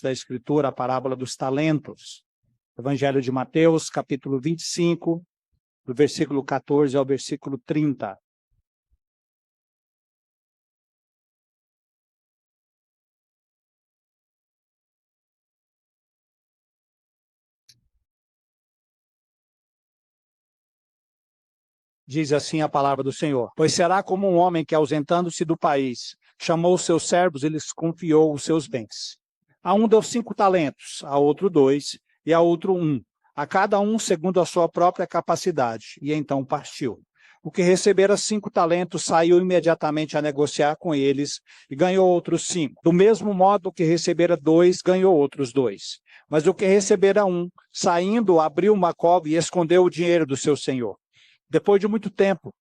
da Escritura, a parábola dos talentos. Evangelho de Mateus, capítulo 25, do versículo 14 ao versículo 30. Diz assim a palavra do Senhor: pois será como um homem que, ausentando-se do país, chamou os seus servos e lhes confiou os seus bens. A um deu 5 talentos, a outro 2, e a outro 1, a cada um segundo a sua própria capacidade, e então partiu. O que recebera 5 talentos saiu imediatamente a negociar com eles, e ganhou outros 5. Do mesmo modo, o que recebera 2, ganhou outros 2. Mas o que recebera 1, saindo, abriu uma cova e escondeu o dinheiro do seu senhor. Depois de muito tempo,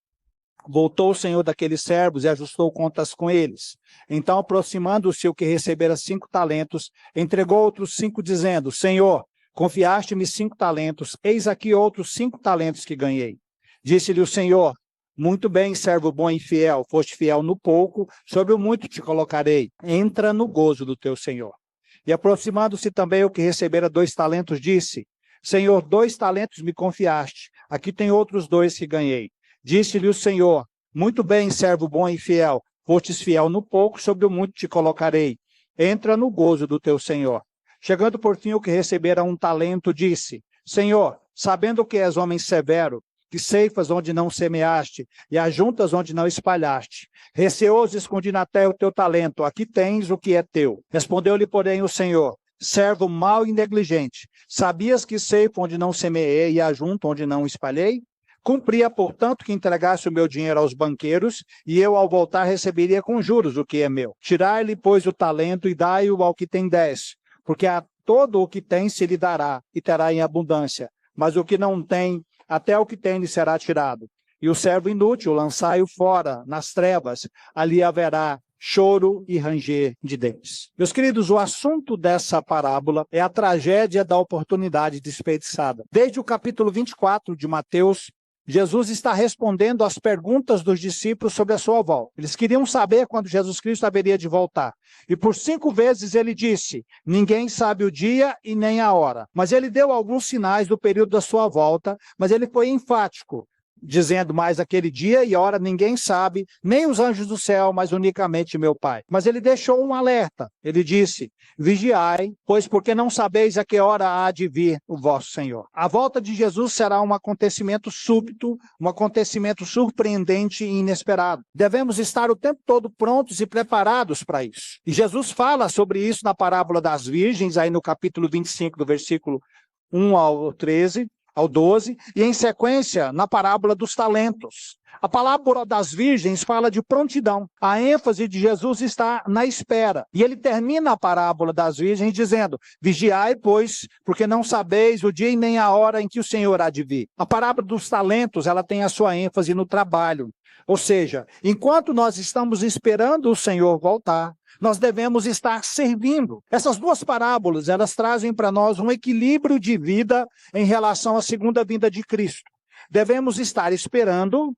voltou o senhor daqueles servos e ajustou contas com eles. Então, aproximando-se o que recebera 5 talentos, entregou outros 5, dizendo: Senhor, confiaste-me 5 talentos, eis aqui outros 5 talentos que ganhei. Disse-lhe o Senhor: muito bem, servo bom e fiel, foste fiel no pouco, sobre o muito te colocarei. Entra no gozo do teu Senhor. E aproximando-se também o que recebera 2 talentos, disse: Senhor, 2 talentos me confiaste, aqui tem outros 2 que ganhei. Disse-lhe o Senhor: muito bem, servo bom e fiel, fostes fiel no pouco, sobre o muito te colocarei. Entra no gozo do teu Senhor. Chegando por fim o que recebera 1 talento, disse: Senhor, sabendo que és homem severo, que ceifas onde não semeaste, e ajuntas onde não espalhaste, receoso escondi na terra o teu talento, aqui tens o que é teu. Respondeu-lhe, porém, o Senhor: servo mau e negligente, sabias que ceifo onde não semeei e ajunto onde não espalhei? Cumpria, portanto, que entregasse o meu dinheiro aos banqueiros, e eu, ao voltar, receberia com juros o que é meu. Tirai-lhe, pois, o talento e dai-o ao que tem 10, porque a todo o que tem se lhe dará, e terá em abundância. Mas o que não tem, até o que tem lhe será tirado. E o servo inútil, lançai-o fora, nas trevas, ali haverá choro e ranger de dentes. Meus queridos, o assunto dessa parábola é a tragédia da oportunidade desperdiçada. Desde o capítulo 24 de Mateus, Jesus está respondendo às perguntas dos discípulos sobre a sua volta. Eles queriam saber quando Jesus Cristo haveria de voltar. E por 5 vezes ele disse: ninguém sabe o dia e nem a hora. Mas ele deu alguns sinais do período da sua volta, mas ele foi enfático, dizendo: mais aquele dia e hora ninguém sabe, nem os anjos do céu, mas unicamente meu Pai. Mas ele deixou um alerta. Ele disse: vigiai, pois porque não sabeis a que hora há de vir o vosso Senhor. A volta de Jesus será um acontecimento súbito, um acontecimento surpreendente e inesperado. Devemos estar o tempo todo prontos e preparados para isso. E Jesus fala sobre isso na parábola das virgens, aí no capítulo 25, do versículo 1 ao 13, ao 12, e em sequência na parábola dos talentos. A parábola das virgens fala de prontidão. A ênfase de Jesus está na espera. E ele termina a parábola das virgens dizendo: vigiai, pois, porque não sabeis o dia e nem a hora em que o Senhor há de vir. A parábola dos talentos, ela tem a sua ênfase no trabalho. Ou seja, enquanto nós estamos esperando o Senhor voltar, nós devemos estar servindo. Essas 2 parábolas, elas trazem para nós um equilíbrio de vida em relação à segunda vinda de Cristo. Devemos estar esperando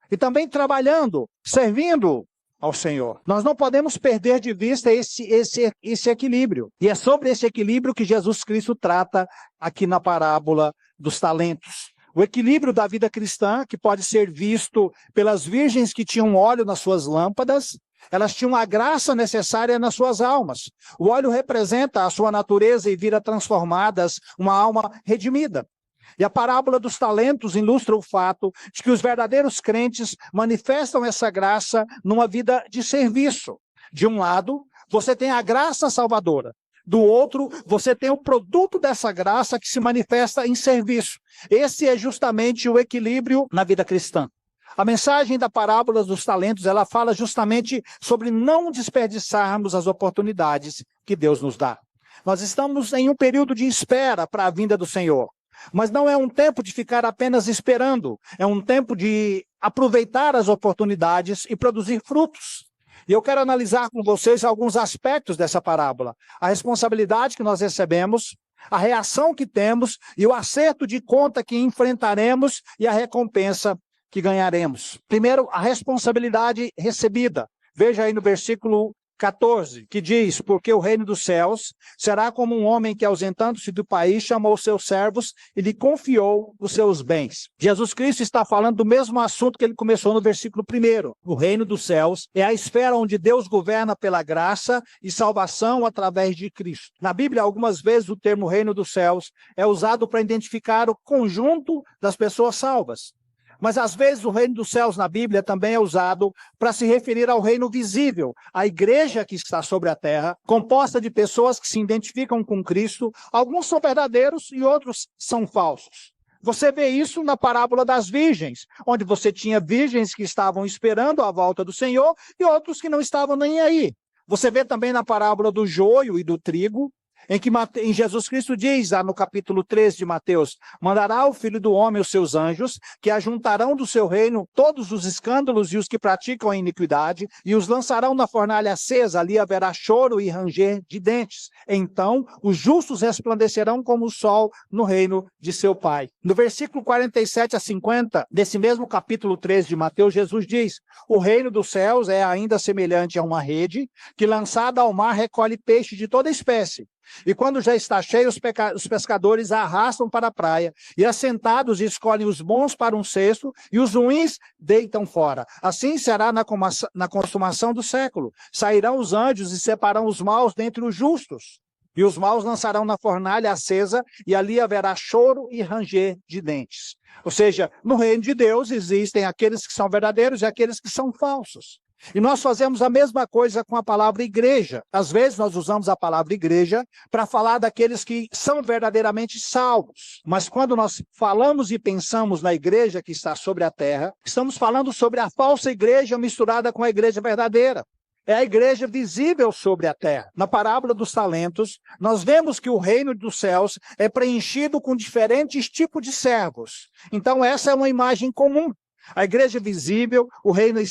e também trabalhando, servindo ao Senhor. Nós não podemos perder de vista esse equilíbrio. E é sobre esse equilíbrio que Jesus Cristo trata aqui na parábola dos talentos. O equilíbrio da vida cristã, que pode ser visto pelas virgens que tinham óleo nas suas lâmpadas. Elas tinham a graça necessária nas suas almas. O óleo representa a sua natureza e vira transformadas uma alma redimida. E a parábola dos talentos ilustra o fato de que os verdadeiros crentes manifestam essa graça numa vida de serviço. De um lado, você tem a graça salvadora. Do outro, você tem o produto dessa graça que se manifesta em serviço. Esse é justamente o equilíbrio na vida cristã. A mensagem da parábola dos talentos, ela fala justamente sobre não desperdiçarmos as oportunidades que Deus nos dá. Nós estamos em um período de espera para a vinda do Senhor. Mas não é um tempo de ficar apenas esperando. É um tempo de aproveitar as oportunidades e produzir frutos. E eu quero analisar com vocês alguns aspectos dessa parábola. A responsabilidade que nós recebemos, a reação que temos e o acerto de conta que enfrentaremos e a recompensa que ganharemos. Primeiro, a responsabilidade recebida. Veja aí no versículo 14, que diz: porque o reino dos céus será como um homem que, ausentando-se do país, chamou seus servos e lhe confiou os seus bens. Jesus Cristo está falando do mesmo assunto que ele começou no versículo 1. O reino dos céus é a esfera onde Deus governa pela graça e salvação através de Cristo. Na Bíblia, algumas vezes o termo reino dos céus é usado para identificar o conjunto das pessoas salvas. Mas às vezes o reino dos céus na Bíblia também é usado para se referir ao reino visível, a igreja que está sobre a terra, composta de pessoas que se identificam com Cristo. Alguns são verdadeiros e outros são falsos. Você vê isso na parábola das virgens, onde você tinha virgens que estavam esperando a volta do Senhor e outros que não estavam nem aí. Você vê também na parábola do joio e do trigo, em Jesus Cristo diz, lá no capítulo 3 de Mateus: mandará o Filho do Homem os seus anjos, que ajuntarão do seu reino todos os escândalos e os que praticam a iniquidade, e os lançarão na fornalha acesa, ali haverá choro e ranger de dentes. Então os justos resplandecerão como o sol no reino de seu Pai. No versículo 47 a 50, desse mesmo capítulo 3 de Mateus, Jesus diz: o reino dos céus é ainda semelhante a uma rede, que lançada ao mar recolhe peixe de toda espécie. E quando já está cheio, os pescadores a arrastam para a praia, e assentados escolhem os bons para um cesto, e os ruins deitam fora. Assim será na consumação do século. Sairão os anjos e separarão os maus dentre os justos. E os maus lançarão na fornalha acesa, e ali haverá choro e ranger de dentes. Ou seja, no reino de Deus existem aqueles que são verdadeiros e aqueles que são falsos. E nós fazemos a mesma coisa com a palavra igreja. Às vezes nós usamos a palavra igreja para falar daqueles que são verdadeiramente salvos. Mas quando nós falamos e pensamos na igreja que está sobre a terra, estamos falando sobre a falsa igreja misturada com a igreja verdadeira. É a igreja visível sobre a terra. Na parábola dos talentos, nós vemos que o reino dos céus é preenchido com diferentes tipos de servos. Então essa é uma imagem comum. A igreja visível, o reino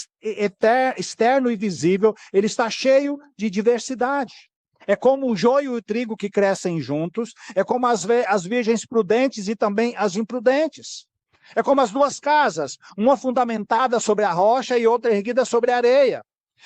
externo e visível, ele está cheio de diversidade. É como o joio e o trigo que crescem juntos, é como as virgens prudentes e também as imprudentes. É como as duas casas, uma fundamentada sobre a rocha e outra erguida sobre a areia.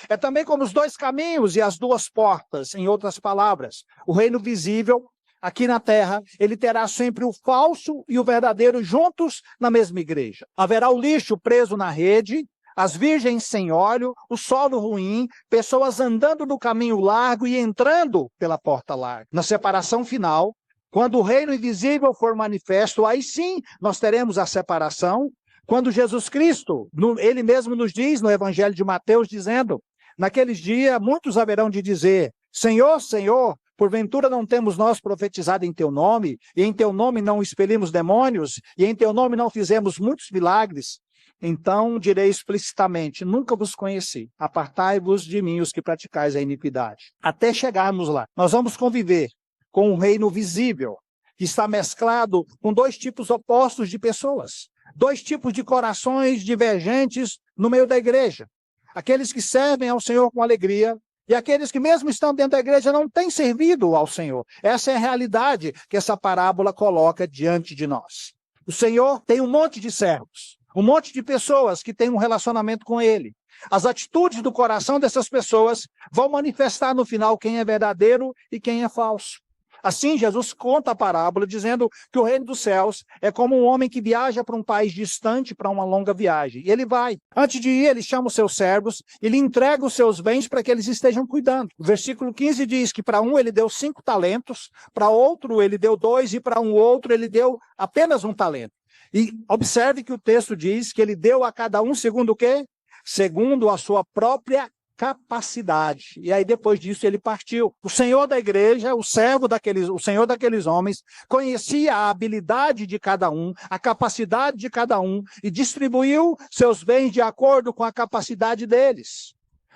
É também como os dois caminhos e as duas portas, em outras palavras. O reino visível, aqui na terra, ele terá sempre o falso e o verdadeiro juntos na mesma igreja. Haverá o lixo preso na rede, as virgens sem óleo, o solo ruim, pessoas andando no caminho largo e entrando pela porta larga. Na separação final, quando o reino invisível for manifesto, aí sim nós teremos a separação. Quando Jesus Cristo, ele mesmo nos diz no Evangelho de Mateus, dizendo: naqueles dias muitos haverão de dizer: Senhor, Senhor, porventura não temos nós profetizado em teu nome, e em teu nome não expelimos demônios, e em teu nome não fizemos muitos milagres? Então direi explicitamente: nunca vos conheci, apartai-vos de mim os que praticais a iniquidade. Até chegarmos lá, nós vamos conviver com um reino visível, que está mesclado com dois tipos opostos de pessoas, dois tipos de corações divergentes no meio da igreja. Aqueles que servem ao Senhor com alegria, e aqueles que mesmo estão dentro da igreja não têm servido ao Senhor. Essa é a realidade que essa parábola coloca diante de nós. O Senhor tem um monte de servos, um monte de pessoas que têm um relacionamento com Ele. As atitudes do coração dessas pessoas vão manifestar no final quem é verdadeiro e quem é falso. Assim, Jesus conta a parábola dizendo que o reino dos céus é como um homem que viaja para um país distante para uma longa viagem. E ele vai. Antes de ir, ele chama os seus servos e lhe entrega os seus bens para que eles estejam cuidando. O versículo 15 diz que para um ele deu 5 talentos, para outro ele deu 2 e para um outro ele deu apenas 1 talento. E observe que o texto diz que ele deu a cada um segundo o quê? Segundo a sua própria capacidade. E aí depois disso ele partiu. O Senhor da igreja, o Senhor daqueles homens, conhecia a habilidade de cada um, a capacidade de cada um, e distribuiu seus bens de acordo com a capacidade deles.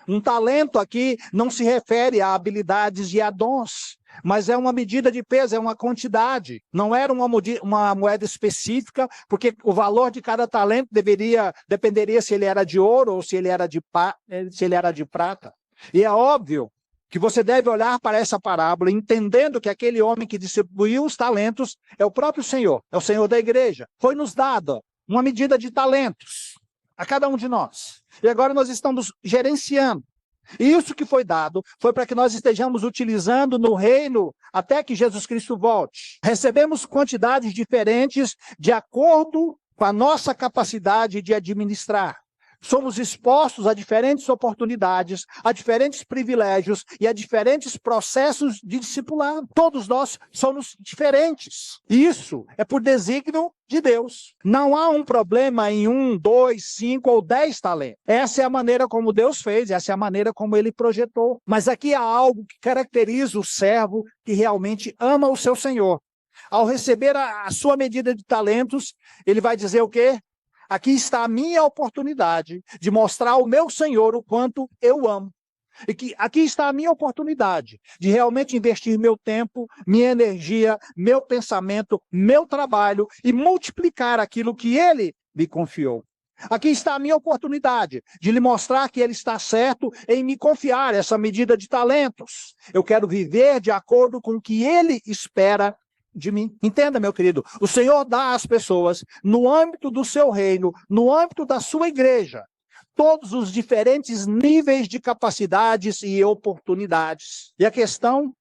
Um talento aqui não se refere a habilidades e a dons, mas é uma medida de peso, é uma quantidade. Não era uma moeda específica, porque o valor de cada talento dependeria se ele era de ouro ou se ele era de prata. E é óbvio que você deve olhar para essa parábola entendendo que aquele homem que distribuiu os talentos é o próprio Senhor, é o Senhor da igreja. Foi-nos dada uma medida de talentos a cada um de nós. E agora nós estamos gerenciando E isso que foi dado foi para que nós estejamos utilizando no reino até que Jesus Cristo volte. Recebemos quantidades diferentes de acordo com a nossa capacidade de administrar. Somos expostos a diferentes oportunidades, a diferentes privilégios e a diferentes processos de discipulado. Todos nós somos diferentes. Isso é por desígnio de Deus. Não há um problema em 1, 2, 5 ou 10 talentos. Essa é a maneira como Deus fez, essa é a maneira como Ele projetou. Mas aqui há algo que caracteriza o servo que realmente ama o seu Senhor. Ao receber a sua medida de talentos, ele vai dizer o quê? Aqui está a minha oportunidade de mostrar ao meu Senhor o quanto eu amo. E que aqui está a minha oportunidade de realmente investir meu tempo, minha energia, meu pensamento, meu trabalho e multiplicar aquilo que Ele me confiou. Aqui está a minha oportunidade de lhe mostrar que Ele está certo em me confiar essa medida de talentos. Eu quero viver de acordo com o que Ele espera de mim. Entenda, meu querido, o Senhor dá às pessoas, no âmbito do seu reino, no âmbito da sua igreja, todos os diferentes níveis de capacidades e oportunidades. E a questão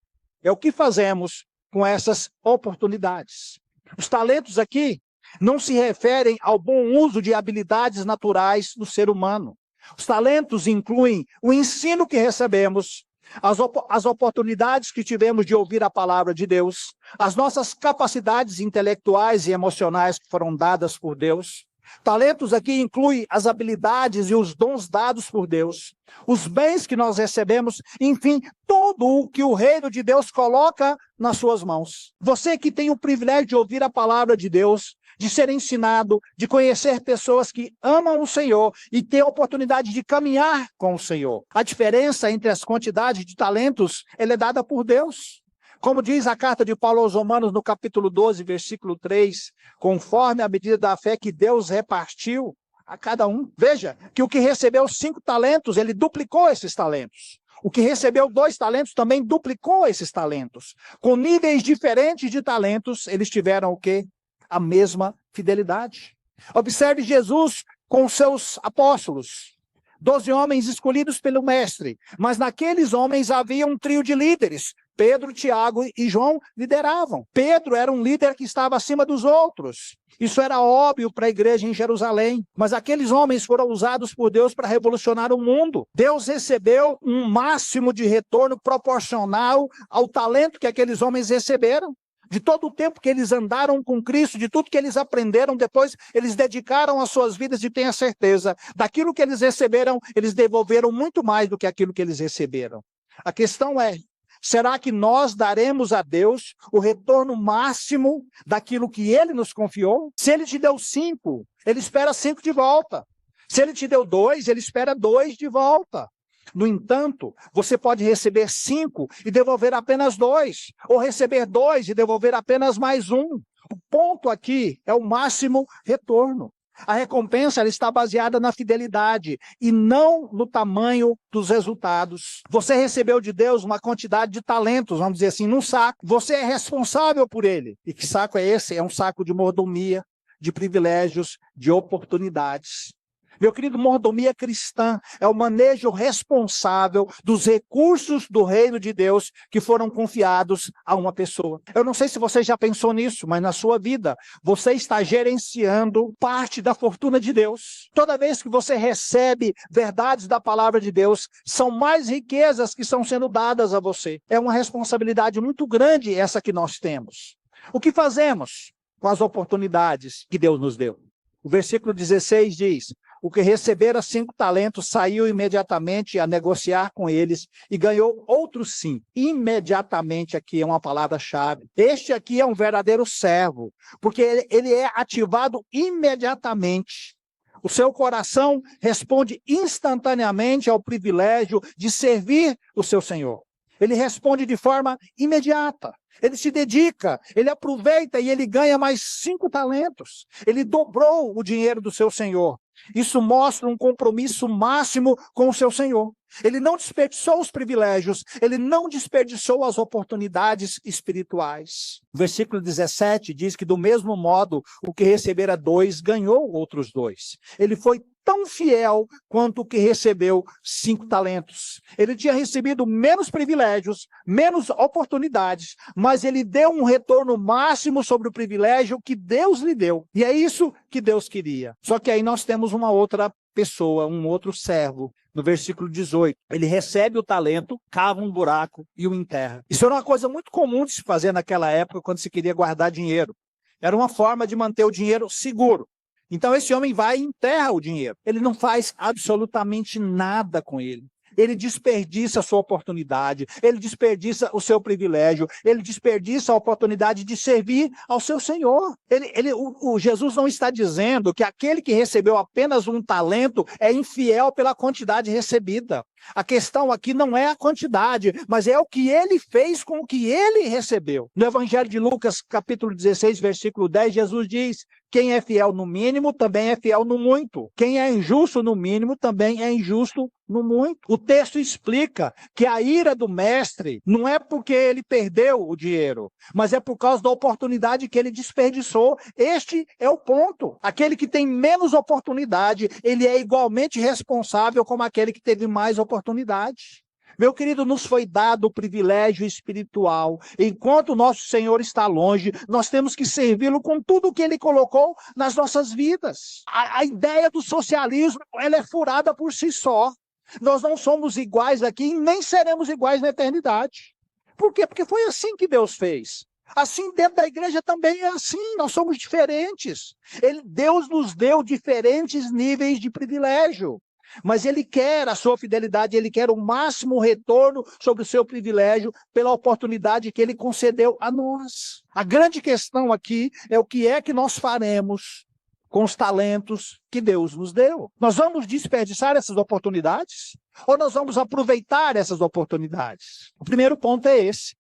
é o que fazemos com essas oportunidades. Os talentos aqui não se referem ao bom uso de habilidades naturais do ser humano. Os talentos incluem o ensino que recebemos, as oportunidades que tivemos de ouvir a palavra de Deus, as nossas capacidades intelectuais e emocionais que foram dadas por Deus. Talentos aqui incluem as habilidades e os dons dados por Deus, os bens que nós recebemos, enfim, tudo o que o reino de Deus coloca nas suas mãos. Você que tem o privilégio de ouvir a palavra de Deus, de ser ensinado, de conhecer pessoas que amam o Senhor e ter a oportunidade de caminhar com o Senhor. A diferença entre as quantidades de talentos, ela é dada por Deus. Como diz a carta de Paulo aos Romanos no capítulo 12, versículo 3, conforme a medida da fé que Deus repartiu a cada um. Veja que o que recebeu 5 talentos, ele duplicou esses talentos. O que recebeu 2 talentos também duplicou esses talentos. Com níveis diferentes de talentos, eles tiveram o quê? A mesma fidelidade. Observe Jesus com seus apóstolos, 12 homens escolhidos pelo mestre, mas naqueles homens havia um trio de líderes. Pedro, Tiago e João lideravam. Pedro era um líder que estava acima dos outros. Isso era óbvio para a igreja em Jerusalém. Mas aqueles homens foram usados por Deus para revolucionar o mundo. Deus recebeu um máximo de retorno proporcional ao talento que aqueles homens receberam. De todo o tempo que eles andaram com Cristo, de tudo que eles aprenderam, depois eles dedicaram as suas vidas e tenha certeza, daquilo que eles receberam, eles devolveram muito mais do que aquilo que eles receberam. A questão é, será que nós daremos a Deus o retorno máximo daquilo que Ele nos confiou? Se Ele te deu 5, Ele espera 5 de volta. Se Ele te deu 2, Ele espera 2 de volta. No entanto, você pode receber 5 e devolver apenas 2, ou receber 2 e devolver apenas mais 1. O ponto aqui é o máximo retorno. A recompensa ela está baseada na fidelidade e não no tamanho dos resultados. Você recebeu de Deus uma quantidade de talentos, vamos dizer assim, num saco. Você é responsável por ele. E que saco é esse? É um saco de mordomia, de privilégios, de oportunidades. Meu querido, mordomia cristã é o manejo responsável dos recursos do reino de Deus que foram confiados a uma pessoa. Eu não sei se você já pensou nisso, mas na sua vida, você está gerenciando parte da fortuna de Deus. Toda vez que você recebe verdades da palavra de Deus, são mais riquezas que estão sendo dadas a você. É uma responsabilidade muito grande essa que nós temos. O que fazemos com as oportunidades que Deus nos deu? O versículo 16 diz: o que recebera 5 talentos saiu imediatamente a negociar com eles e ganhou outros 5. Imediatamente aqui é uma palavra-chave. Este aqui é um verdadeiro servo, porque ele é ativado imediatamente. O seu coração responde instantaneamente ao privilégio de servir o seu Senhor. Ele responde de forma imediata. Ele se dedica, ele aproveita e ele ganha mais 5 talentos. Ele dobrou o dinheiro do seu Senhor. Isso mostra um compromisso máximo com o seu Senhor. Ele não desperdiçou os privilégios, ele não desperdiçou as oportunidades espirituais. O versículo 17 diz que do mesmo modo, o que recebera 2 ganhou outros 2. Ele foi tão fiel quanto o que recebeu 5 talentos. Ele tinha recebido menos privilégios, menos oportunidades, mas ele deu um retorno máximo sobre o privilégio que Deus lhe deu. E é isso que Deus queria. Só que aí nós temos uma outra pessoa, um outro servo. No versículo 18, ele recebe o talento, cava um buraco e o enterra. Isso era uma coisa muito comum de se fazer naquela época, quando se queria guardar dinheiro. Era uma forma de manter o dinheiro seguro. Então esse homem vai e enterra o dinheiro. Ele não faz absolutamente nada com ele. Ele desperdiça a sua oportunidade, ele desperdiça o seu privilégio, ele desperdiça a oportunidade de servir ao seu Senhor. Jesus não está dizendo que aquele que recebeu apenas um talento é infiel pela quantidade recebida. A questão aqui não é a quantidade, mas é o que ele fez com o que ele recebeu. No Evangelho de Lucas, capítulo 16, versículo 10, Jesus diz: quem é fiel no mínimo, também é fiel no muito. Quem é injusto no mínimo, também é injusto no muito. O texto explica que a ira do mestre não é porque ele perdeu o dinheiro, mas é por causa da oportunidade que ele desperdiçou. Este é o ponto. Aquele que tem menos oportunidade, ele é igualmente responsável como aquele que teve mais oportunidade. Meu querido, nos foi dado o privilégio espiritual. Enquanto o nosso Senhor está longe, nós temos que servi-lo com tudo o que ele colocou nas nossas vidas. A ideia do socialismo, ela é furada por si só. Nós não somos iguais aqui e nem seremos iguais na eternidade. Por quê? Porque foi assim que Deus fez. Assim, dentro da igreja também é assim, nós somos diferentes. Deus nos deu diferentes níveis de privilégio. Mas ele quer a sua fidelidade, ele quer o máximo retorno sobre o seu privilégio pela oportunidade que ele concedeu a nós. A grande questão aqui é o que é que nós faremos com os talentos que Deus nos deu. Nós vamos desperdiçar essas oportunidades? Ou nós vamos aproveitar essas oportunidades? O primeiro ponto é esse.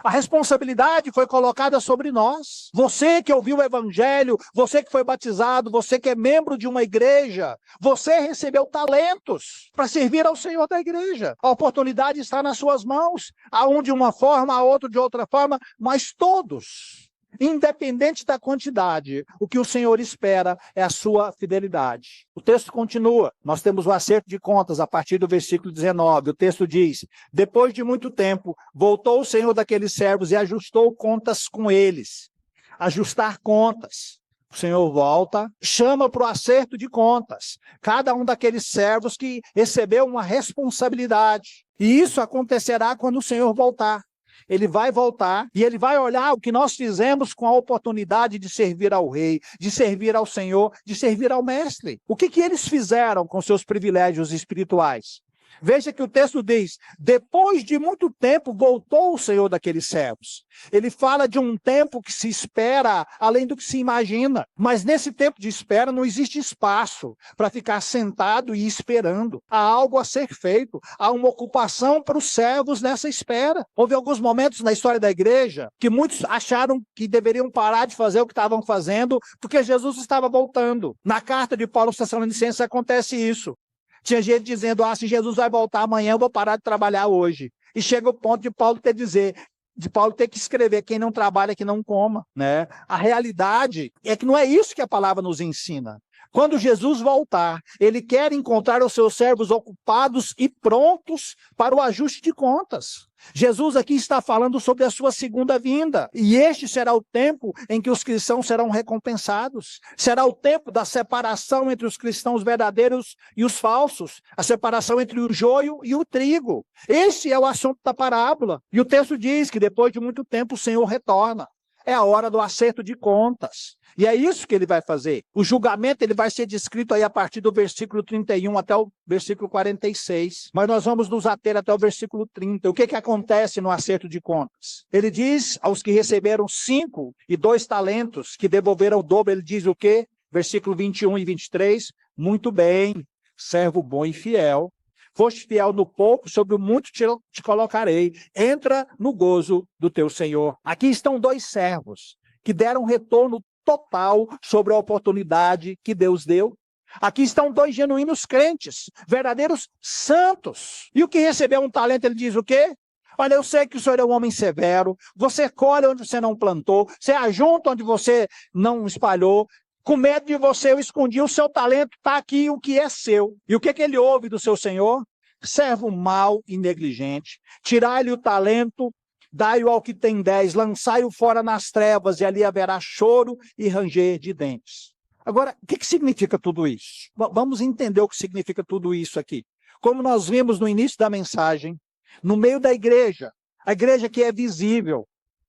A responsabilidade foi colocada sobre nós. Você que ouviu o evangelho, você que foi batizado, você que é membro de uma igreja, você recebeu talentos para servir ao Senhor da igreja. A oportunidade está nas suas mãos, a um de uma forma, a outro de outra forma, mas todos, independente da quantidade, o que o Senhor espera é a sua fidelidade. O texto continua, nós temos o acerto de contas a partir do versículo 19. O texto diz: depois de muito tempo, voltou o Senhor daqueles servos e ajustou contas com eles. Ajustar contas. O Senhor volta, chama para o acerto de contas cada um daqueles servos que recebeu uma responsabilidade. E isso acontecerá quando o Senhor voltar. Ele vai voltar e ele vai olhar o que nós fizemos com a oportunidade de servir ao rei, de servir ao Senhor, de servir ao mestre. O que eles fizeram com seus privilégios espirituais? Veja que o texto diz: depois de muito tempo voltou o Senhor daqueles servos. Ele fala de um tempo que se espera além do que se imagina. Mas nesse tempo de espera não existe espaço para ficar sentado e esperando. Há algo a ser feito. Há uma ocupação para os servos nessa espera. Houve alguns momentos na história da igreja que muitos acharam que deveriam parar de fazer o que estavam fazendo porque Jesus estava voltando. Na carta de Paulo aos Tessalonicenses acontece isso. Tinha gente dizendo: se Jesus vai voltar amanhã, eu vou parar de trabalhar hoje. E chega o ponto de Paulo ter que escrever: quem não trabalha, que não coma. Né? A realidade é que não é isso que a palavra nos ensina. Quando Jesus voltar, ele quer encontrar os seus servos ocupados e prontos para o ajuste de contas. Jesus aqui está falando sobre a sua segunda vinda. E este será o tempo em que os cristãos serão recompensados. Será o tempo da separação entre os cristãos verdadeiros e os falsos. A separação entre o joio e o trigo. Esse é o assunto da parábola. E o texto diz que depois de muito tempo o Senhor retorna. É a hora do acerto de contas. E é isso que ele vai fazer. O julgamento ele vai ser descrito aí a partir do versículo 31 até o versículo 46. Mas nós vamos nos ater até o versículo 30. O que acontece no acerto de contas? Ele diz aos que receberam 5 e 2 talentos, que devolveram o dobro, ele diz o quê? Versículo 21 e 23. Muito bem, servo bom e fiel. Foste fiel no pouco, sobre o muito te colocarei. Entra no gozo do teu Senhor. Aqui estão 2 servos que deram retorno total sobre a oportunidade que Deus deu. Aqui estão dois genuínos crentes, verdadeiros santos. E o que recebeu um talento, ele diz o quê? Olha, eu sei que o senhor é um homem severo, você colhe onde você não plantou, você ajunta onde você não espalhou, com medo de você eu escondi, o seu talento está aqui, o que é seu. E o que ele ouve do seu senhor? Servo mau e negligente, tirai-lhe o talento, dai-o ao que tem 10, lançai-o fora nas trevas, e ali haverá choro e ranger de dentes. Agora, o que significa tudo isso? Vamos entender o que significa tudo isso aqui. Como nós vimos no início da mensagem, no meio da igreja, a igreja que é visível,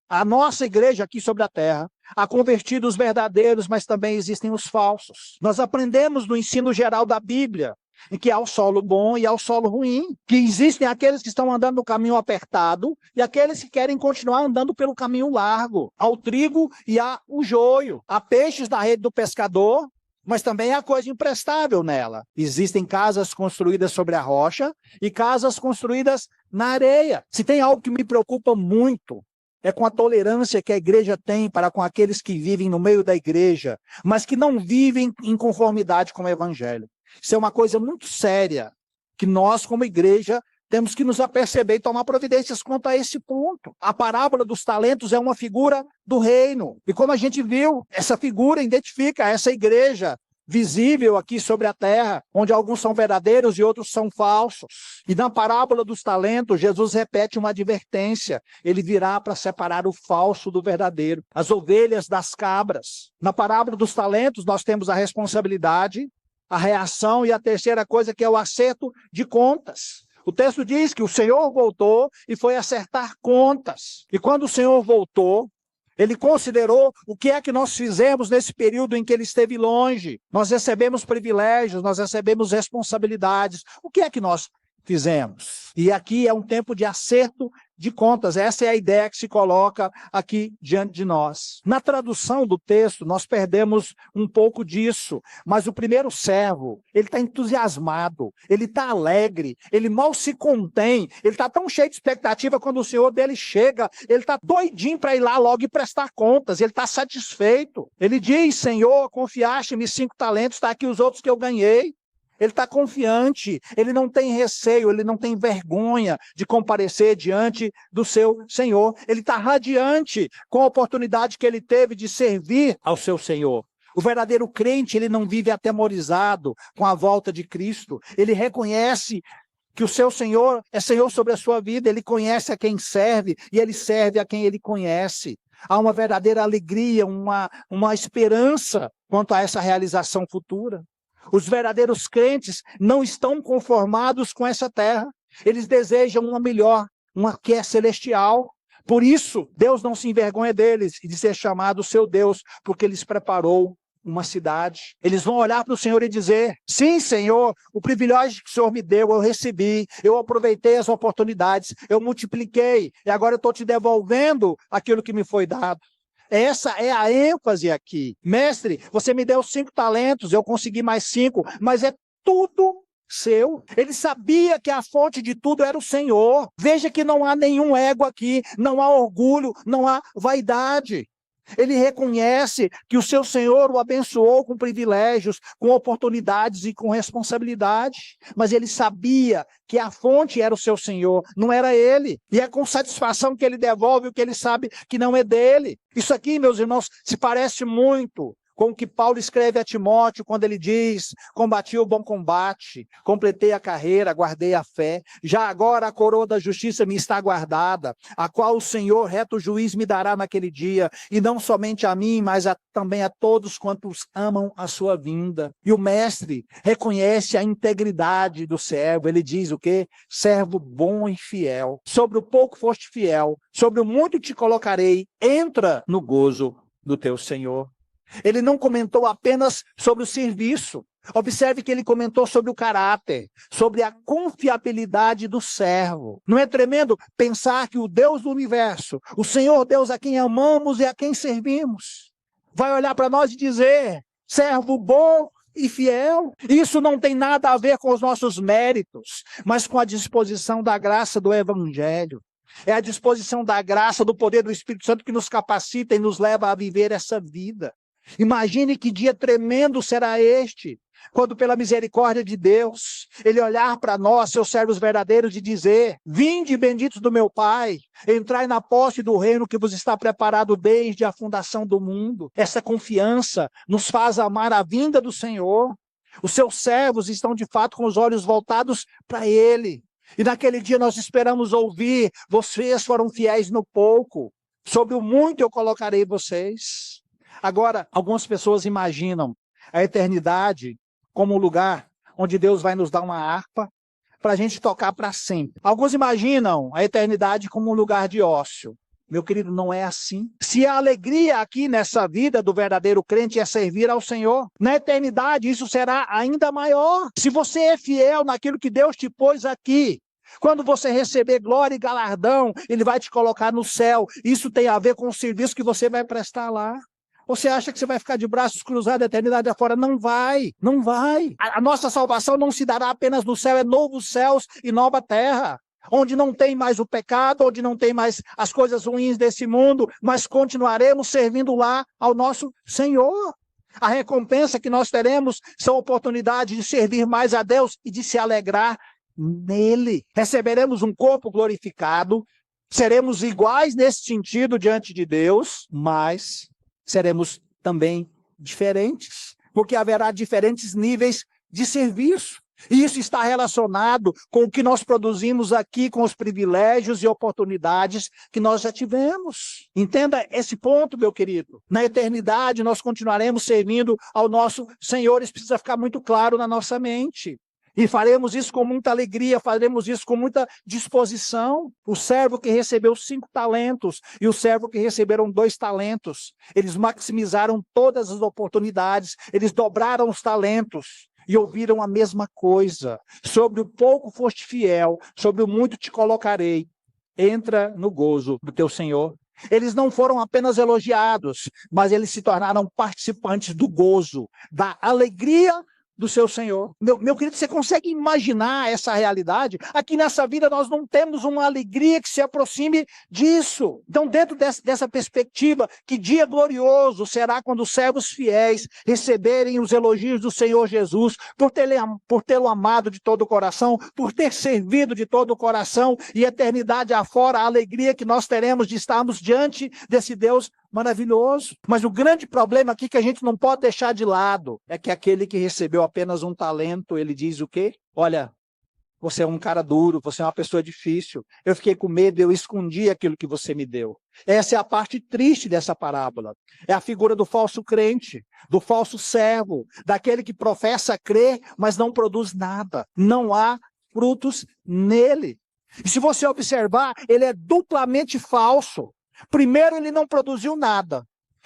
a nossa igreja aqui sobre a terra, há convertidos verdadeiros, mas também existem os falsos. Nós aprendemos no ensino geral da Bíblia, em que há o solo bom e há o solo ruim, que existem aqueles que estão andando no caminho apertado e aqueles que querem continuar andando pelo caminho largo. Há o trigo e há o joio. Há peixes na rede do pescador, mas também há coisa imprestável nela. Existem casas construídas sobre a rocha e casas construídas na areia. Se tem algo que me preocupa muito, é com a tolerância que a igreja tem para com aqueles que vivem no meio da igreja, mas que não vivem em conformidade com o evangelho. Isso é uma coisa muito séria, que nós, como igreja, temos que nos aperceber e tomar providências quanto a esse ponto. A parábola dos talentos é uma figura do reino. E como a gente viu, essa figura identifica essa igreja visível aqui sobre a terra, onde alguns são verdadeiros e outros são falsos. E na parábola dos talentos, Jesus repete uma advertência. Ele virá para separar o falso do verdadeiro, as ovelhas das cabras. Na parábola dos talentos, nós temos a responsabilidade, a reação e a terceira coisa, que é o acerto de contas. O texto diz que o Senhor voltou e foi acertar contas. E quando o Senhor voltou, ele considerou o que é que nós fizemos nesse período em que ele esteve longe. Nós recebemos privilégios, nós recebemos responsabilidades. O que é que nós fizemos? E aqui é um tempo de acerto de contas. Essa é a ideia que se coloca aqui diante de nós. Na tradução do texto, nós perdemos um pouco disso. Mas o primeiro servo, ele está entusiasmado, ele está alegre, ele mal se contém, ele está tão cheio de expectativa quando o senhor dele chega, ele está doidinho para ir lá logo e prestar contas, ele está satisfeito. Ele diz: Senhor, confiaste-me 5 talentos, está aqui os outros que eu ganhei. Ele está confiante, ele não tem receio, ele não tem vergonha de comparecer diante do seu Senhor. Ele está radiante com a oportunidade que ele teve de servir ao seu Senhor. O verdadeiro crente, ele não vive atemorizado com a volta de Cristo. Ele reconhece que o seu Senhor é Senhor sobre a sua vida, ele conhece a quem serve e ele serve a quem ele conhece. Há uma verdadeira alegria, uma esperança quanto a essa realização futura. Os verdadeiros crentes não estão conformados com essa terra. Eles desejam uma melhor, uma que é celestial. Por isso, Deus não se envergonha deles e de ser chamado seu Deus, porque Ele lhes preparou uma cidade. Eles vão olhar para o Senhor e dizer: sim, Senhor, o privilégio que o Senhor me deu, eu recebi, eu aproveitei as oportunidades, eu multipliquei, e agora eu estou te devolvendo aquilo que me foi dado. Essa é a ênfase aqui. Mestre, você me deu 5 talentos, eu consegui mais 5, mas é tudo seu. Ele sabia que a fonte de tudo era o Senhor. Veja que não há nenhum ego aqui, não há orgulho, não há vaidade. Ele reconhece que o seu Senhor o abençoou com privilégios, com oportunidades e com responsabilidade. Mas ele sabia que a fonte era o seu Senhor, não era ele. E é com satisfação que ele devolve o que ele sabe que não é dele. Isso aqui, meus irmãos, se parece muito com o que Paulo escreve a Timóteo quando ele diz: combati o bom combate, completei a carreira, guardei a fé, já agora a coroa da justiça me está guardada, a qual o Senhor, reto juiz, me dará naquele dia, e não somente a mim, mas também a todos quantos amam a sua vinda. E o mestre reconhece a integridade do servo. Ele diz o quê? Servo bom e fiel, sobre o pouco foste fiel, sobre o muito te colocarei, entra no gozo do teu Senhor. Ele não comentou apenas sobre o serviço. Observe que ele comentou sobre o caráter, sobre a confiabilidade do servo. Não é tremendo pensar que o Deus do universo, o Senhor Deus a quem amamos e a quem servimos, vai olhar para nós e dizer: servo bom e fiel? Isso não tem nada a ver com os nossos méritos, mas com a disposição da graça do Evangelho. É a disposição da graça, do poder do Espírito Santo que nos capacita e nos leva a viver essa vida. Imagine que dia tremendo será este, quando pela misericórdia de Deus, Ele olhar para nós, seus servos verdadeiros, e dizer: vinde benditos do meu Pai, entrai na posse do reino que vos está preparado desde a fundação do mundo. Essa confiança nos faz amar a vinda do Senhor. Os seus servos estão de fato com os olhos voltados para Ele. E naquele dia nós esperamos ouvir: vocês foram fiéis no pouco, sobre o muito eu colocarei vocês. Agora, algumas pessoas imaginam a eternidade como um lugar onde Deus vai nos dar uma harpa para a gente tocar para sempre. Alguns imaginam a eternidade como um lugar de ócio. Meu querido, não é assim. Se a alegria aqui nessa vida do verdadeiro crente é servir ao Senhor, na eternidade isso será ainda maior. Se você é fiel naquilo que Deus te pôs aqui, quando você receber glória e galardão, Ele vai te colocar no céu. Isso tem a ver com o serviço que você vai prestar lá. Você acha que você vai ficar de braços cruzados a eternidade afora? Não vai, não vai. A nossa salvação não se dará apenas no céu, é novos céus e nova terra, onde não tem mais o pecado, onde não tem mais as coisas ruins desse mundo, mas continuaremos servindo lá ao nosso Senhor. A recompensa que nós teremos são oportunidades de servir mais a Deus e de se alegrar nele. Receberemos um corpo glorificado, seremos iguais nesse sentido diante de Deus, mas seremos também diferentes, porque haverá diferentes níveis de serviço. E isso está relacionado com o que nós produzimos aqui, com os privilégios e oportunidades que nós já tivemos. Entenda esse ponto, meu querido. Na eternidade, nós continuaremos servindo ao nosso Senhor. Isso precisa ficar muito claro na nossa mente. E faremos isso com muita alegria, faremos isso com muita disposição. O servo que recebeu 5 talentos e o servo que receberam 2 talentos, eles maximizaram todas as oportunidades, eles dobraram os talentos e ouviram a mesma coisa. Sobre o pouco foste fiel, sobre o muito te colocarei. Entra no gozo do teu Senhor. Eles não foram apenas elogiados, mas eles se tornaram participantes do gozo, da alegria do seu Senhor. Meu querido, você consegue imaginar essa realidade? Aqui nessa vida nós não temos uma alegria que se aproxime disso. Então, dentro dessa perspectiva, que dia glorioso será quando os servos fiéis receberem os elogios do Senhor Jesus, por tê-lo amado de todo o coração, por ter servido de todo o coração, e eternidade afora, a alegria que nós teremos de estarmos diante desse Deus maravilhoso. Mas o grande problema aqui que a gente não pode deixar de lado é que aquele que recebeu apenas 1 talento, ele diz o quê? Olha, você é um cara duro, você é uma pessoa difícil. Eu fiquei com medo, eu escondi aquilo que você me deu. Essa é a parte triste dessa parábola. É a figura do falso crente, do falso servo, daquele que professa crer, mas não produz nada. Não há frutos nele. E se você observar, ele é duplamente falso. Primeiro, ele não produziu nada.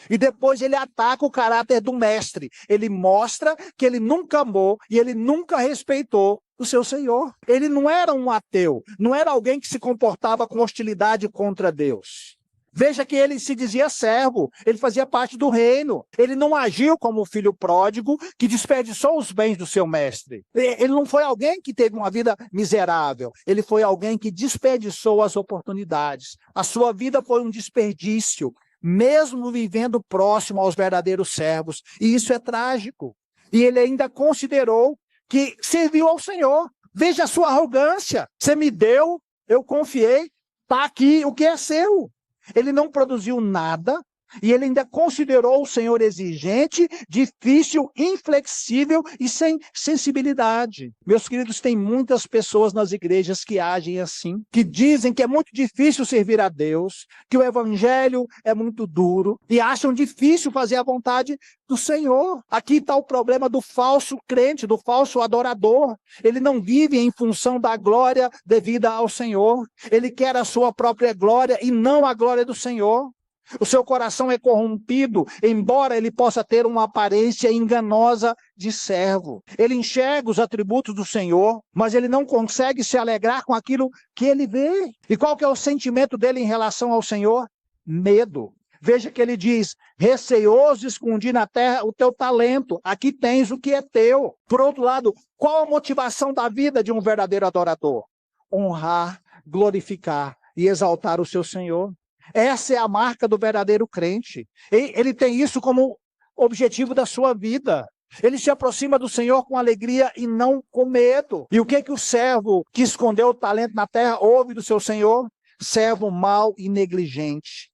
E depois ele ataca o caráter do mestre. Ele mostra que ele nunca amou e ele nunca respeitou o seu Senhor. Ele não era um ateu, não era alguém que se comportava com hostilidade contra Deus. Veja que ele se dizia servo, ele fazia parte do reino. Ele não agiu como o filho pródigo que desperdiçou os bens do seu mestre. Ele não foi alguém que teve uma vida miserável. Ele foi alguém que desperdiçou as oportunidades. A sua vida foi um desperdício, mesmo vivendo próximo aos verdadeiros servos. E isso é trágico. E ele ainda considerou que serviu ao Senhor. Veja a sua arrogância. Você me deu, eu confiei, está aqui o que é seu. Ele não produziu nada e ele ainda considerou o Senhor exigente, difícil, inflexível e sem sensibilidade. Meus queridos, tem muitas pessoas nas igrejas que agem assim, que dizem que é muito difícil servir a Deus, que o evangelho é muito duro e acham difícil fazer a vontade do Senhor. Aqui está o problema do falso crente, do falso adorador. Ele não vive em função da glória devida ao Senhor. Ele quer a sua própria glória e não a glória do Senhor. O seu coração é corrompido, embora ele possa ter uma aparência enganosa de servo. Ele enxerga os atributos do Senhor, mas ele não consegue se alegrar com aquilo que ele vê. E qual que é o sentimento dele em relação ao Senhor? Medo. Veja que ele diz: receoso escondi na terra o teu talento, aqui tens o que é teu. Por outro lado, qual a motivação da vida de um verdadeiro adorador? Honrar, glorificar e exaltar o seu Senhor. Essa é a marca do verdadeiro crente. Ele tem isso como objetivo da sua vida. Ele se aproxima do Senhor com alegria e não com medo. E o que o servo que escondeu o talento na terra ouve do seu Senhor? Servo mau e negligente.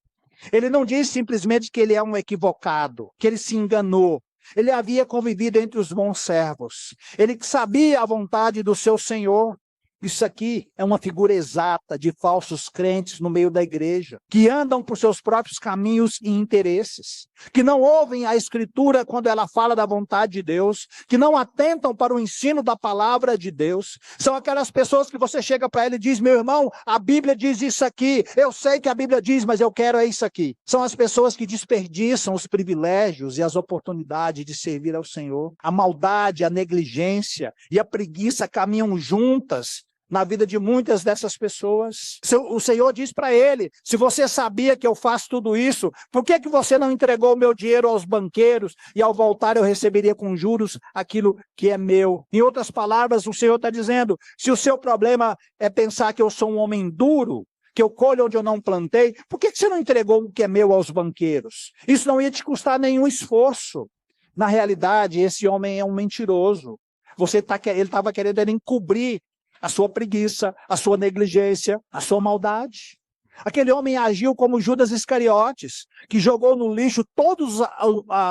Ele não diz simplesmente que ele é um equivocado, que ele se enganou. Ele havia convivido entre os bons servos. Ele sabia a vontade do seu Senhor. Isso aqui é uma figura exata de falsos crentes no meio da igreja, que andam por seus próprios caminhos e interesses, que não ouvem a Escritura quando ela fala da vontade de Deus, que não atentam para o ensino da palavra de Deus. São aquelas pessoas que você chega para ele e diz: meu irmão, a Bíblia diz isso aqui, eu sei que a Bíblia diz, mas eu quero é isso aqui. São as pessoas que desperdiçam os privilégios e as oportunidades de servir ao Senhor. A maldade, a negligência e a preguiça caminham juntas na vida de muitas dessas pessoas. O Senhor diz para ele: se você sabia que eu faço tudo isso, por que você não entregou o meu dinheiro aos banqueiros e ao voltar eu receberia com juros aquilo que é meu? Em outras palavras, o Senhor está dizendo: se o seu problema é pensar que eu sou um homem duro, que eu colho onde eu não plantei, por que você não entregou o que é meu aos banqueiros? Isso não ia te custar nenhum esforço. Na realidade, esse homem é um mentiroso. Ele estava querendo encobrir a sua preguiça, a sua negligência, a sua maldade. Aquele homem agiu como Judas Iscariotes, que jogou no lixo todos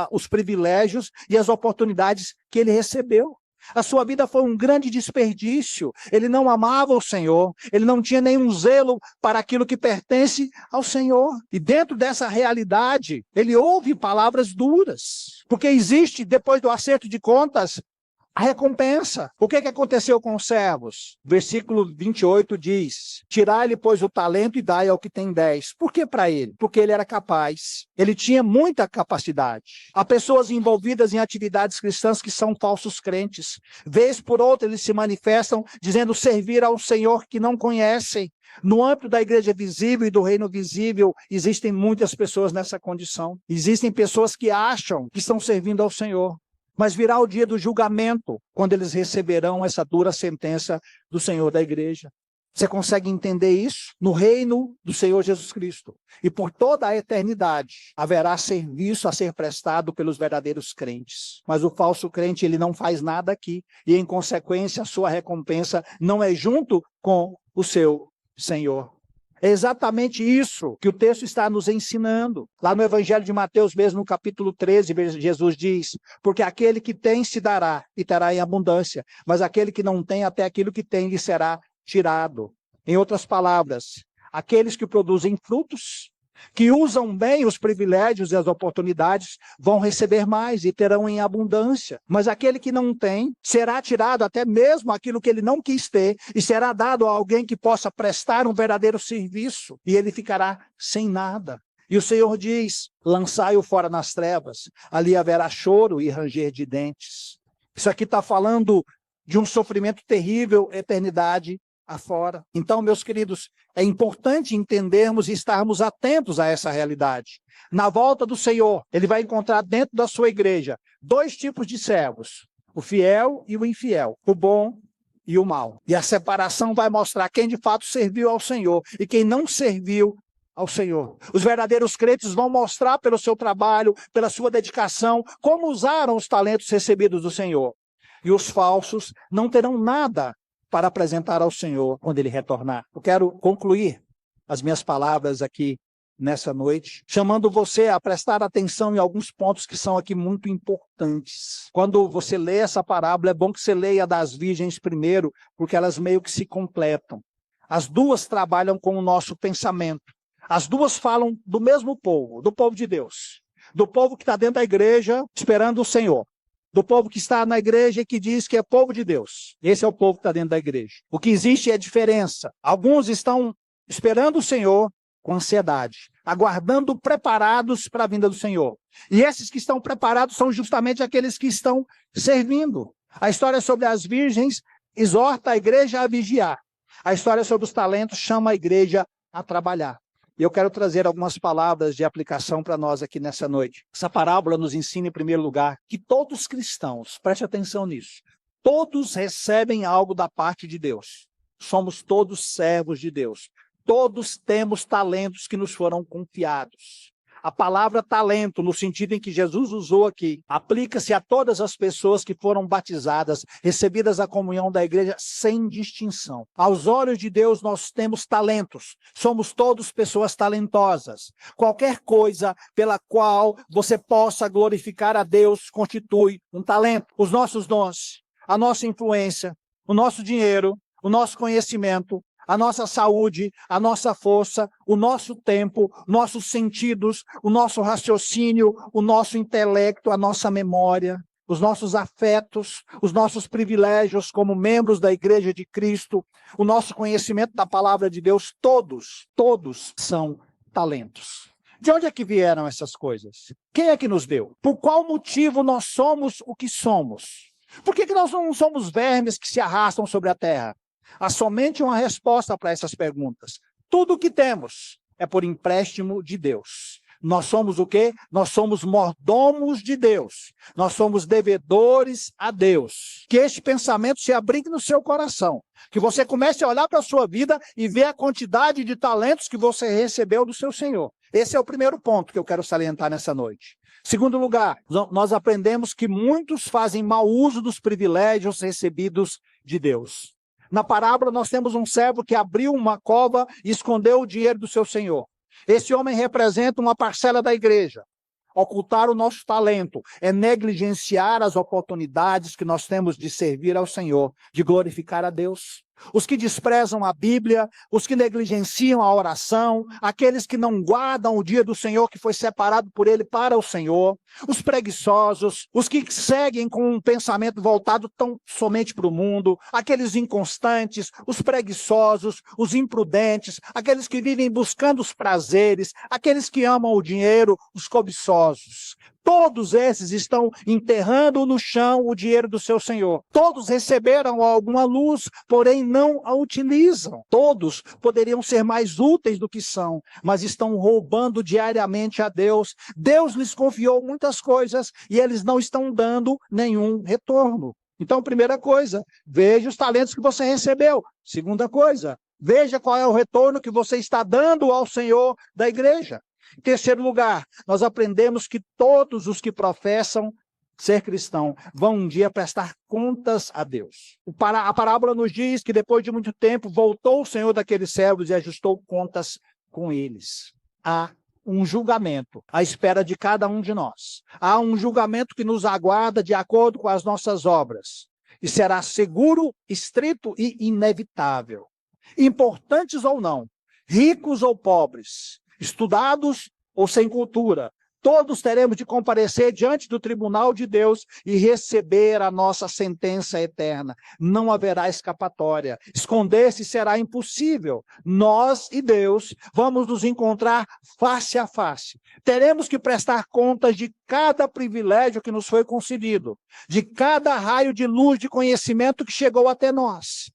os privilégios e as oportunidades que ele recebeu. A sua vida foi um grande desperdício. Ele não amava o Senhor, ele não tinha nenhum zelo para aquilo que pertence ao Senhor. E dentro dessa realidade, ele ouve palavras duras, porque existe, depois do acerto de contas, a recompensa. O que aconteceu com os servos? Versículo 28 diz: tirai-lhe, pois, o talento e dai ao que tem 10. Por que para ele? Porque ele era capaz. Ele tinha muita capacidade. Há pessoas envolvidas em atividades cristãs que são falsos crentes. Vez por outra eles se manifestam dizendo servir ao Senhor que não conhecem. No âmbito da igreja visível e do reino visível, existem muitas pessoas nessa condição. Existem pessoas que acham que estão servindo ao Senhor. Mas virá o dia do julgamento, quando eles receberão essa dura sentença do Senhor da igreja. Você consegue entender isso? No reino do Senhor Jesus Cristo. E por toda a eternidade, haverá serviço a ser prestado pelos verdadeiros crentes. Mas o falso crente, ele não faz nada aqui. E, em consequência, a sua recompensa não é junto com o seu Senhor. É exatamente isso que o texto está nos ensinando. Lá no Evangelho de Mateus, mesmo no capítulo 13, Jesus diz: porque aquele que tem se dará e terá em abundância, mas aquele que não tem, até aquilo que tem lhe será tirado. Em outras palavras, aqueles que produzem frutos, que usam bem os privilégios e as oportunidades, vão receber mais e terão em abundância. Mas aquele que não tem, será tirado até mesmo aquilo que ele não quis ter, e será dado a alguém que possa prestar um verdadeiro serviço, e ele ficará sem nada. E o Senhor diz: lançai-o fora nas trevas, ali haverá choro e ranger de dentes. Isso aqui está falando de um sofrimento terrível, eternidade afora. Então, meus queridos, é importante entendermos e estarmos atentos a essa realidade. Na volta do Senhor, ele vai encontrar dentro da sua igreja 2 tipos de servos: o fiel e o infiel, o bom e o mal. E a separação vai mostrar quem de fato serviu ao Senhor e quem não serviu ao Senhor. Os verdadeiros crentes vão mostrar pelo seu trabalho, pela sua dedicação, como usaram os talentos recebidos do Senhor. E os falsos não terão nada para apresentar ao Senhor quando ele retornar. Eu quero concluir as minhas palavras aqui nessa noite, chamando você a prestar atenção em alguns pontos que são aqui muito importantes. Quando você lê essa parábola, é bom que você leia das virgens primeiro, porque elas meio que se completam. As duas trabalham com o nosso pensamento. As duas falam do mesmo povo, do povo de Deus. Do povo que está dentro da igreja esperando o Senhor. Do povo que está na igreja e que diz que é povo de Deus. Esse é o povo que está dentro da igreja. O que existe é diferença. Alguns estão esperando o Senhor com ansiedade, aguardando, preparados para a vinda do Senhor. E esses que estão preparados são justamente aqueles que estão servindo. A história sobre as virgens exorta a igreja a vigiar. A história sobre os talentos chama a igreja a trabalhar. E eu quero trazer algumas palavras de aplicação para nós aqui nessa noite. Essa parábola nos ensina, em primeiro lugar, que todos cristãos, preste atenção nisso, todos recebem algo da parte de Deus. Somos todos servos de Deus. Todos temos talentos que nos foram confiados. A palavra talento, no sentido em que Jesus usou aqui, aplica-se a todas as pessoas que foram batizadas, recebidas a comunhão da igreja sem distinção. Aos olhos de Deus, nós temos talentos. Somos todos pessoas talentosas. Qualquer coisa pela qual você possa glorificar a Deus constitui um talento. Os nossos dons, a nossa influência, o nosso dinheiro, o nosso conhecimento, a nossa saúde, a nossa força, o nosso tempo, nossos sentidos, o nosso raciocínio, o nosso intelecto, a nossa memória, os nossos afetos, os nossos privilégios como membros da Igreja de Cristo, o nosso conhecimento da palavra de Deus, todos são talentos. De onde é que vieram essas coisas? Quem é que nos deu? Por qual motivo nós somos o que somos? Por que nós não somos vermes que se arrastam sobre a terra? Há somente uma resposta para essas perguntas. Tudo o que temos é por empréstimo de Deus. Nós somos o quê? Nós somos mordomos de Deus. Nós somos devedores a Deus. Que este pensamento se abrigue no seu coração. Que você comece a olhar para a sua vida e ver a quantidade de talentos que você recebeu do seu Senhor. Esse é o primeiro ponto que eu quero salientar nessa noite. Segundo lugar, nós aprendemos que muitos fazem mau uso dos privilégios recebidos de Deus. Na parábola, nós temos um servo que abriu uma cova e escondeu o dinheiro do seu senhor. Esse homem representa uma parcela da igreja. Ocultar o nosso talento é negligenciar as oportunidades que nós temos de servir ao Senhor, de glorificar a Deus. Os que desprezam a Bíblia, os que negligenciam a oração, aqueles que não guardam o dia do Senhor que foi separado por Ele para o Senhor, os preguiçosos, os que seguem com um pensamento voltado tão somente para o mundo, aqueles inconstantes, os preguiçosos, os imprudentes, aqueles que vivem buscando os prazeres, aqueles que amam o dinheiro, os cobiçosos. Todos esses estão enterrando no chão o dinheiro do seu Senhor. Todos receberam alguma luz, porém não a utilizam. Todos poderiam ser mais úteis do que são, mas estão roubando diariamente a Deus. Deus lhes confiou muitas coisas e eles não estão dando nenhum retorno. Então, primeira coisa, veja os talentos que você recebeu. Segunda coisa, veja qual é o retorno que você está dando ao Senhor da igreja. Em terceiro lugar, nós aprendemos que todos os que professam ser cristão vão um dia prestar contas a Deus. A parábola nos diz que depois de muito tempo voltou o Senhor daqueles servos e ajustou contas com eles. Há um julgamento à espera de cada um de nós. Há um julgamento que nos aguarda de acordo com as nossas obras. E será seguro, estrito e inevitável. Importantes ou não, ricos ou pobres, estudados ou sem cultura, todos teremos de comparecer diante do tribunal de Deus e receber a nossa sentença eterna. Não haverá escapatória. Esconder-se será impossível. Nós e Deus vamos nos encontrar face a face. Teremos que prestar contas de cada privilégio que nos foi concedido, de cada raio de luz de conhecimento que chegou até nós.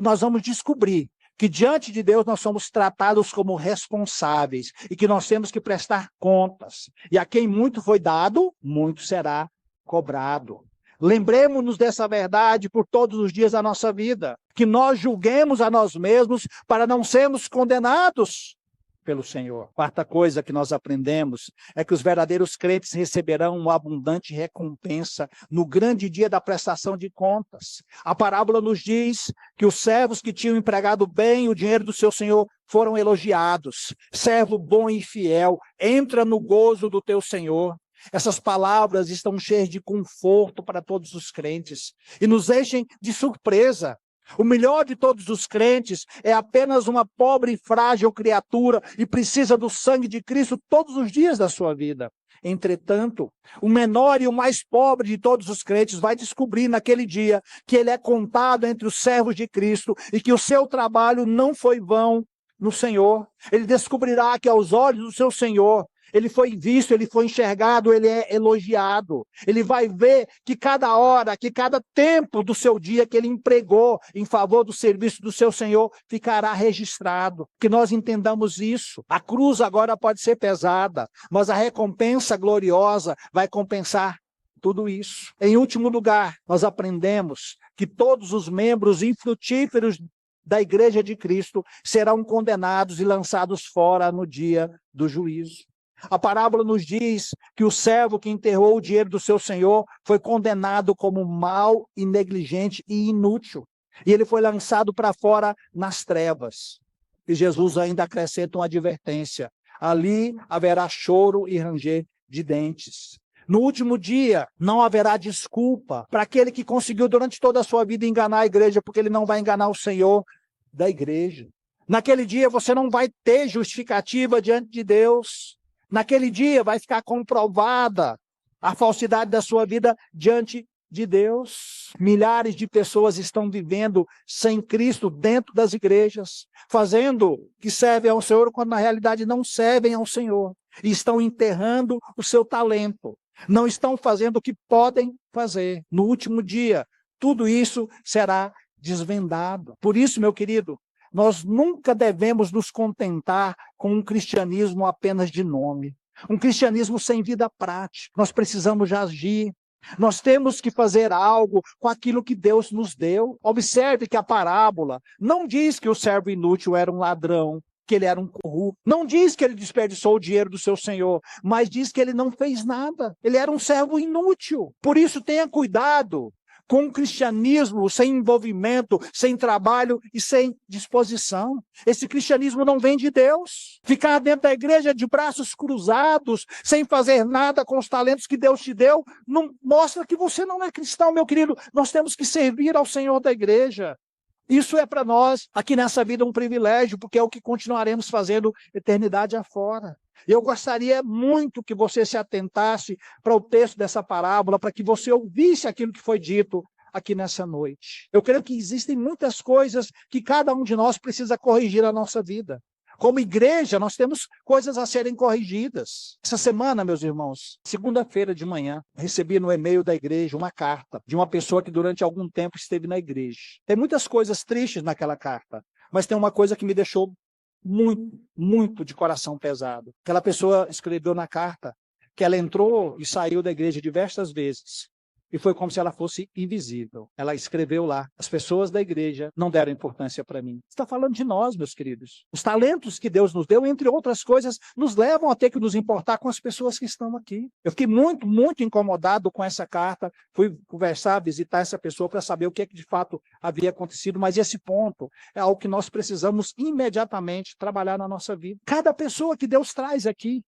Nós vamos descobrir que diante de Deus nós somos tratados como responsáveis e que nós temos que prestar contas. E a quem muito foi dado, muito será cobrado. Lembremos-nos dessa verdade por todos os dias da nossa vida, que nós julguemos a nós mesmos para não sermos condenados pelo Senhor. Quarta coisa que nós aprendemos é que os verdadeiros crentes receberão uma abundante recompensa no grande dia da prestação de contas. A parábola nos diz que os servos que tinham empregado bem o dinheiro do seu Senhor foram elogiados. Servo bom e fiel, entra no gozo do teu Senhor. Essas palavras estão cheias de conforto para todos os crentes e nos enchem de surpresa. O melhor de todos os crentes é apenas uma pobre e frágil criatura e precisa do sangue de Cristo todos os dias da sua vida. Entretanto, o menor e o mais pobre de todos os crentes vai descobrir naquele dia que ele é contado entre os servos de Cristo e que o seu trabalho não foi vão no Senhor. Ele descobrirá que aos olhos do seu Senhor, ele foi visto, ele foi enxergado, ele é elogiado. Ele vai ver que cada hora, que cada tempo do seu dia que ele empregou em favor do serviço do seu Senhor ficará registrado. Que nós entendamos isso. A cruz agora pode ser pesada, mas a recompensa gloriosa vai compensar tudo isso. Em último lugar, nós aprendemos que todos os membros infrutíferos da Igreja de Cristo serão condenados e lançados fora no dia do juízo. A parábola nos diz que o servo que enterrou o dinheiro do seu senhor foi condenado como mau e negligente e inútil. E ele foi lançado para fora nas trevas. E Jesus ainda acrescenta uma advertência: ali haverá choro e ranger de dentes. No último dia, não haverá desculpa para aquele que conseguiu durante toda a sua vida enganar a igreja, porque ele não vai enganar o Senhor da igreja. Naquele dia você não vai ter justificativa diante de Deus. Naquele dia vai ficar comprovada a falsidade da sua vida diante de Deus. Milhares de pessoas estão vivendo sem Cristo dentro das igrejas, fazendo que servem ao Senhor, quando na realidade não servem ao Senhor. E estão enterrando o seu talento. Não estão fazendo o que podem fazer. No último dia, tudo isso será desvendado. Por isso, meu querido, nós nunca devemos nos contentar com um cristianismo apenas de nome. Um cristianismo sem vida prática. Nós precisamos já agir. Nós temos que fazer algo com aquilo que Deus nos deu. Observe que a parábola não diz que o servo inútil era um ladrão, que ele era um corrupto. Não diz que ele desperdiçou o dinheiro do seu senhor, mas diz que ele não fez nada. Ele era um servo inútil. Por isso, tenha cuidado com um cristianismo sem envolvimento, sem trabalho e sem disposição. Esse cristianismo não vem de Deus. Ficar dentro da igreja de braços cruzados, sem fazer nada com os talentos que Deus te deu, não mostra que você não é cristão, meu querido. Nós temos que servir ao Senhor da igreja. Isso é para nós, aqui nessa vida, um privilégio, porque é o que continuaremos fazendo eternidade afora. Eu gostaria muito que você se atentasse para o texto dessa parábola, para que você ouvisse aquilo que foi dito aqui nessa noite. Eu creio que existem muitas coisas que cada um de nós precisa corrigir na nossa vida. Como igreja, nós temos coisas a serem corrigidas. Essa semana, meus irmãos, segunda-feira de manhã, recebi no e-mail da igreja uma carta de uma pessoa que durante algum tempo esteve na igreja. Tem muitas coisas tristes naquela carta, mas tem uma coisa que me deixou muito de coração pesado. Aquela pessoa escreveu na carta que ela entrou e saiu da igreja diversas vezes. E foi como se ela fosse invisível. Ela escreveu lá: as pessoas da igreja não deram importância para mim. Está falando de nós, meus queridos. Os talentos que Deus nos deu, entre outras coisas, nos levam a ter que nos importar com as pessoas que estão aqui. Eu fiquei muito incomodado com essa carta. Fui conversar, visitar essa pessoa para saber o que é que de fato havia acontecido. Mas esse ponto é algo que nós precisamos imediatamente trabalhar na nossa vida. Cada pessoa que Deus traz aqui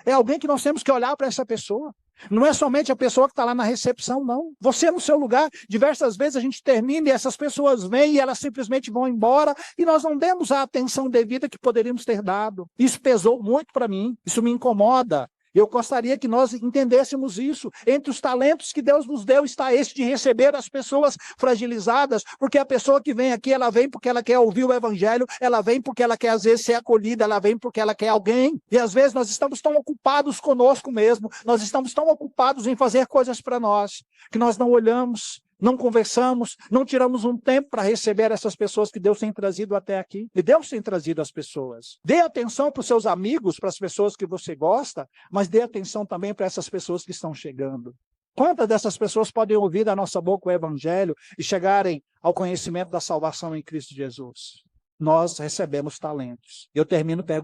é alguém que nós temos que olhar para essa pessoa. Não é somente a pessoa que está lá na recepção, não. Você no seu lugar, diversas vezes a gente termina e essas pessoas vêm e elas simplesmente vão embora e nós não demos a atenção devida que poderíamos ter dado. Isso pesou muito para mim, isso me incomoda. Eu gostaria que nós entendêssemos isso. Entre os talentos que Deus nos deu está esse de receber as pessoas fragilizadas, porque a pessoa que vem aqui, ela vem porque ela quer ouvir o evangelho, ela vem porque ela quer às vezes ser acolhida, ela vem porque ela quer alguém. E às vezes nós estamos tão ocupados conosco mesmo, nós estamos tão ocupados em fazer coisas para nós, que nós não olhamos, não conversamos, não tiramos um tempo para receber essas pessoas que Deus tem trazido até aqui. E Deus tem trazido as pessoas. Dê atenção para os seus amigos, para as pessoas que você gosta, mas dê atenção também para essas pessoas que estão chegando. Quantas dessas pessoas podem ouvir da nossa boca o evangelho e chegarem ao conhecimento da salvação em Cristo Jesus? Nós recebemos talentos. Eu termino perguntando: